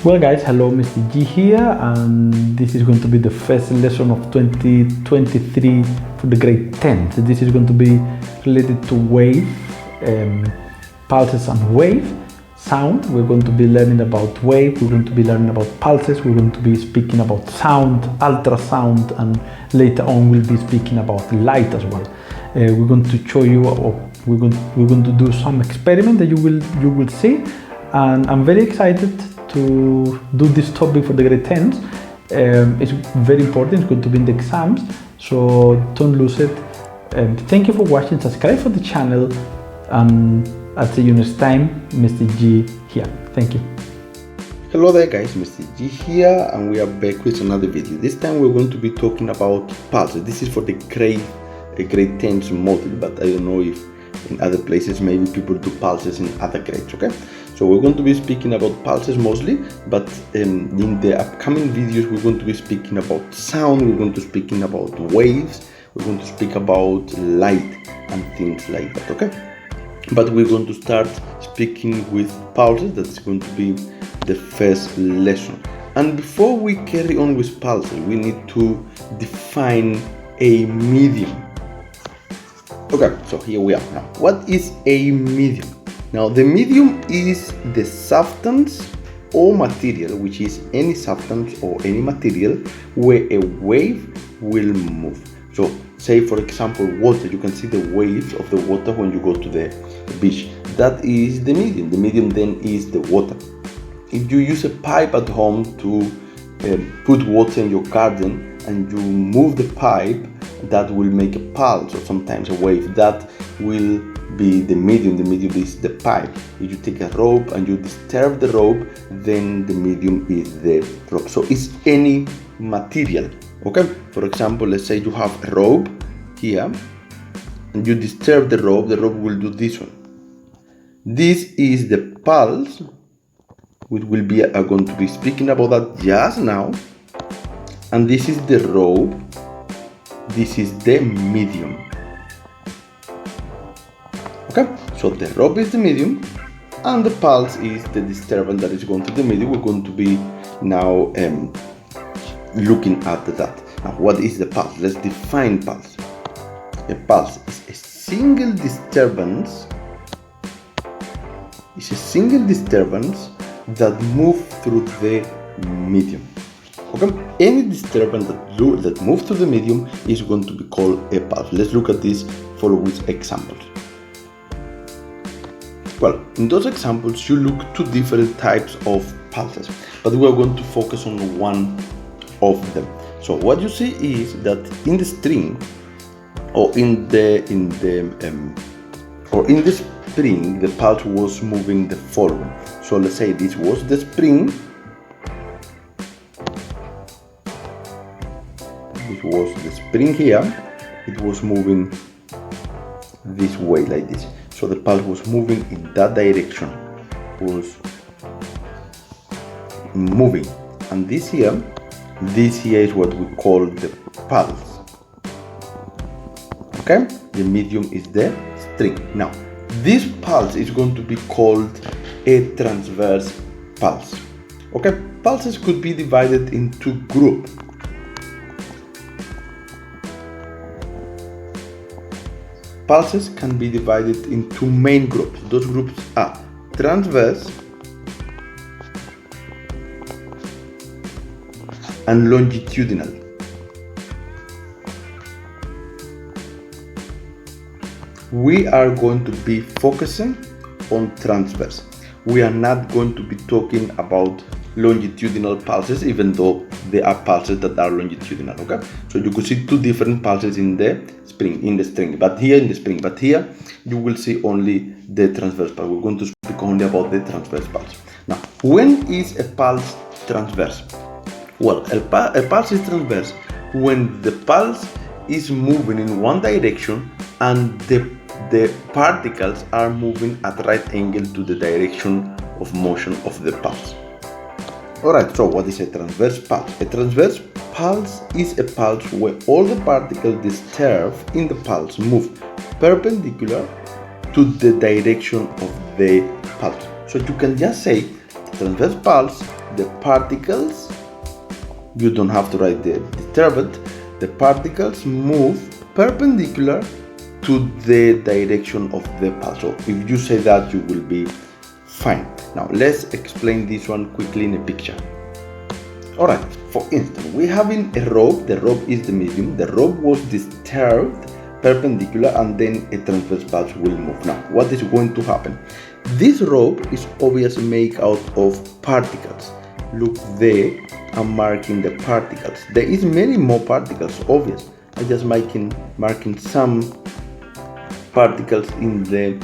Well guys, hello, Mr. G here, and this is going to be the first lesson of 2023 for the grade 10. So this is going to be related to wave, pulses and wave, sound. We're going to be learning about wave, we're going to be learning about pulses, we're going to be speaking about sound, ultrasound, and later on we'll be speaking about light as well. We're going to show you, we're going to do some experiment that you will see, and I'm very excited to do this topic for the grade 10s. It's very important, it's going to be in the exams, so don't lose it. Thank you for watching, subscribe for the channel, and I'll see you next time. Mr. G here. Thank you. Hello there guys, Mr. G here, and we are back with another video. This time we're going to be talking about pulses. This is for the grade 10s model, but I don't know if in other places maybe people do pulses in other grades, okay? So we're going to be speaking about pulses mostly, but in the upcoming videos we're going to be speaking about sound, we're going to be speaking about waves, we're going to speak about light and things like that, okay? But we're going to start speaking with pulses. That's going to be the first lesson. And before we carry on with pulses, we need to define a medium. Okay, so here we are now. What is a medium? Now, the medium is the substance or material, which is any substance or any material where a wave will move. So, say for example, water. You can see the waves of the water when you go to the beach. That is the medium. The medium then is the water. If you use a pipe at home to put water in your garden and you move the pipe, that will make a pulse or sometimes a wave. That will be the medium. The medium is the pipe. If you take a rope and you disturb the rope, then the medium is the rope. So it's any material, okay? For example, let's say you have a rope here and you disturb the rope will do this one. This is the pulse. We will be going to be speaking about that just now. And this is the rope. This is the medium. Okay, so the rope is the medium and the pulse is the disturbance that is going to the medium. We're going to be now looking at that. Now, what is the pulse? Let's define pulse. A pulse is a single disturbance. It's a single disturbance that moves through the medium. Okay, any disturbance that moves through the medium is going to be called a pulse. Let's look at this with examples. Well, in those examples, you look two different types of pulses, but we are going to focus on one of them. So what you see is that in the string, or in the spring, the pulse was moving the following. So let's say this was the spring. This was the spring here. It was moving this way like this. So the pulse was moving in that direction, was moving. And this here is what we call the pulse. Okay, the medium is the string. Now, this pulse is going to be called a transverse pulse. Okay, pulses could be divided into groups. Pulses can be divided into main groups. Those groups are transverse and longitudinal. We are going to be focusing on transverse. We are not going to be talking about longitudinal pulses, even though there are pulses that are longitudinal, okay? So you could see two different pulses in the string, but here you will see only the transverse pulse. We're going to speak only about the transverse pulse. Now, when is a pulse transverse? Well, a pulse is transverse when the pulse is moving in one direction and the particles are moving at right angle to the direction of motion of the pulse. Alright, so what is a transverse pulse? A transverse pulse is a pulse where all the particles disturbed in the pulse move perpendicular to the direction of the pulse. So you can just say transverse pulse the particles, you don't have to write the disturbed, the particles move perpendicular to the direction of the pulse. So if you say that, you will be fine. Now let's explain this one quickly in a picture. Alright, for instance, we have a rope, the rope is the medium, the rope was disturbed perpendicular and then a transverse pulse will move. Now, what is going to happen? This rope is obviously made out of particles. Look there, I'm marking the particles. There is many more particles, obvious. I just marking some particles in the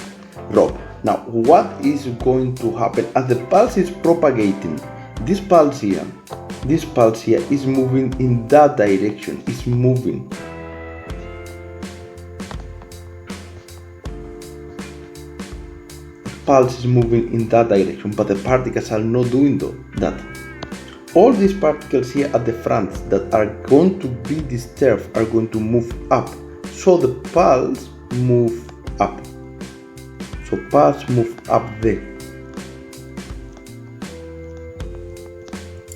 rope. Now, what is going to happen as the pulse is propagating? This pulse here is moving in that direction. It's moving. The pulse is moving in that direction, but the particles are not doing that. All these particles here at the front that are going to be disturbed are going to move up. So the pulse move up. So pulse move up there.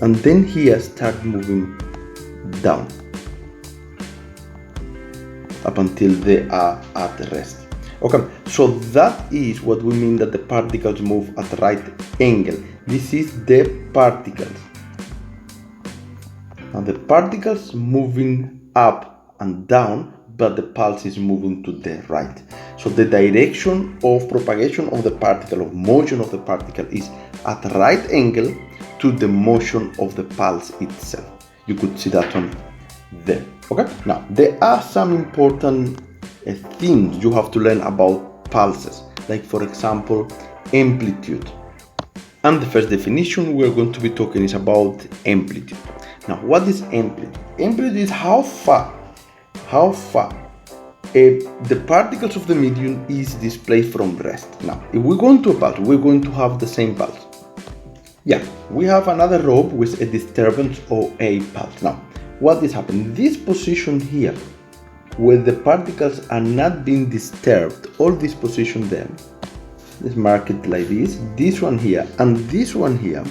And then here start moving down up until they are at rest. Okay, so that is what we mean that the particles move at right angle. This is the particles. Now the particles moving up and down, but the pulse is moving to the right. So the direction of propagation of the particle, of motion of the particle, is at right angle to the motion of the pulse itself. You could see that one there. Okay, now there are some important things you have to learn about pulses, like for example amplitude. And the first definition we're going to be talking is about amplitude. Now, what is amplitude? Amplitude is how far the particles of the medium is displaced from rest. Now, if we go into a pulse, we're going to have the same pulse. Yeah, we have another rope with a disturbance or a pulse. Now, what is happening? This position here, where the particles are not being disturbed, all this position there, let's mark it like this one here, and this one here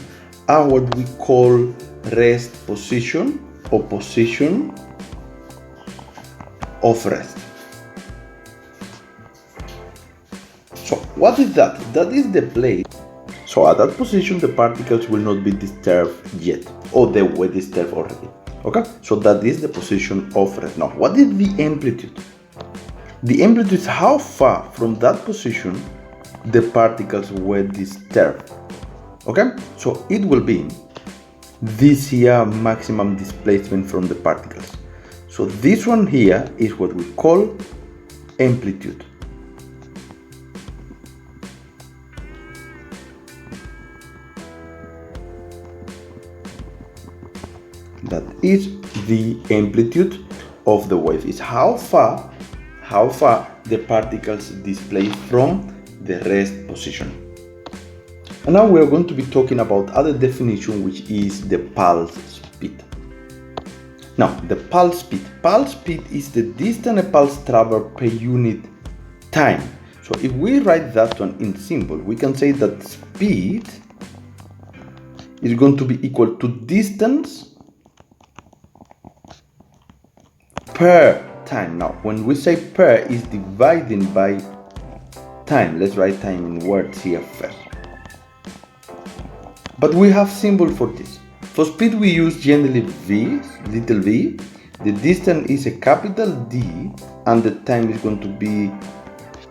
are what we call rest position or position of rest. So what is that? That is the place. So at that position the particles will not be disturbed yet, or they were disturbed already. Okay, so that is the position of rest. Now what is the amplitude? The amplitude is how far from that position the particles were disturbed. Okay, so it will be this here maximum displacement from the particles. So this one here is what we call amplitude. That is the amplitude of the wave. Is how far the particles displaced from the rest position. And now we are going to be talking about other definition, which is the pulse speed. Now, the pulse speed. Pulse speed is the distance a pulse travels per unit time. So if we write that one in symbol, we can say that speed is going to be equal to distance per time. Now, when we say per, is dividing by time. Let's write time in words here first. But we have symbol for this. For speed we use generally v, little v. The distance is a capital D, and the time is going to be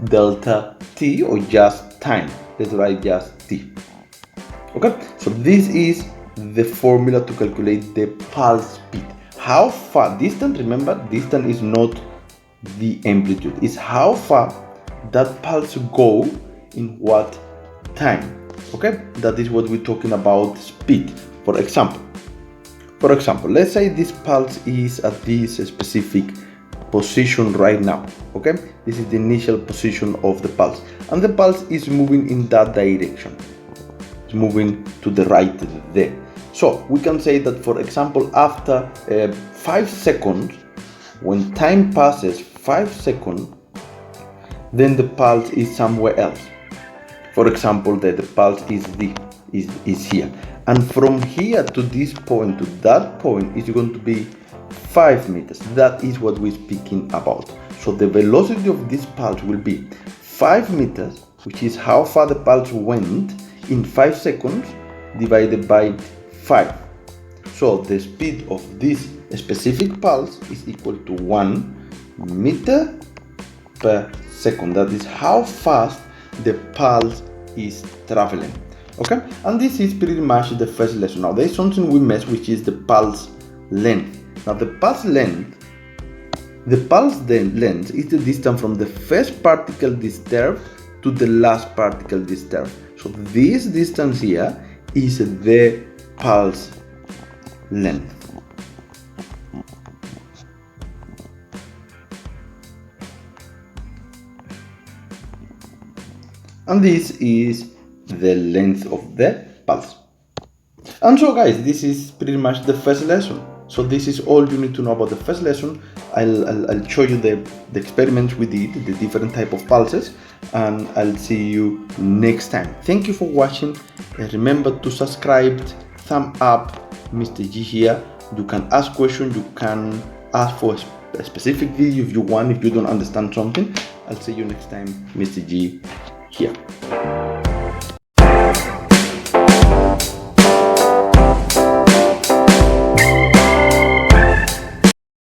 delta t, or just time. Let's write just t. Okay, so this is the formula to calculate the pulse speed. How far distance, remember, distance is not the amplitude, it's how far that pulse go in what time. Okay, that is what we're talking about speed. For example, let's say this pulse is at this specific position right now. Okay, this is the initial position of the pulse, and the pulse is moving in that direction. It's moving to the right there. So we can say that, for example, after 5 seconds, when time passes 5 seconds, then the pulse is somewhere else. For example, the pulse is here, and from here to this point to that point is going to be 5 meters. That is what we're speaking about. So the velocity of this pulse will be 5 meters, which is how far the pulse went in 5 seconds divided by 5. So the speed of this specific pulse is equal to 1 meter per second. That is how fast the pulse is traveling. Okay, and this is pretty much the first lesson. Now there is something we missed, which is the pulse length. Now the pulse length is the distance from the first particle disturbed to the last particle disturbed. So this distance here is the pulse length. And this is the length of the pulse. And so guys, this is pretty much the first lesson. So this is all you need to know about the first lesson. I'll show you the experiments we did, the different type of pulses, and I'll see you next time. Thank you for watching, and remember to subscribe, thumb up, Mr. G here. You can ask questions, you can ask for a specific video if you want, if you don't understand something. I'll see you next time, Mr. G here.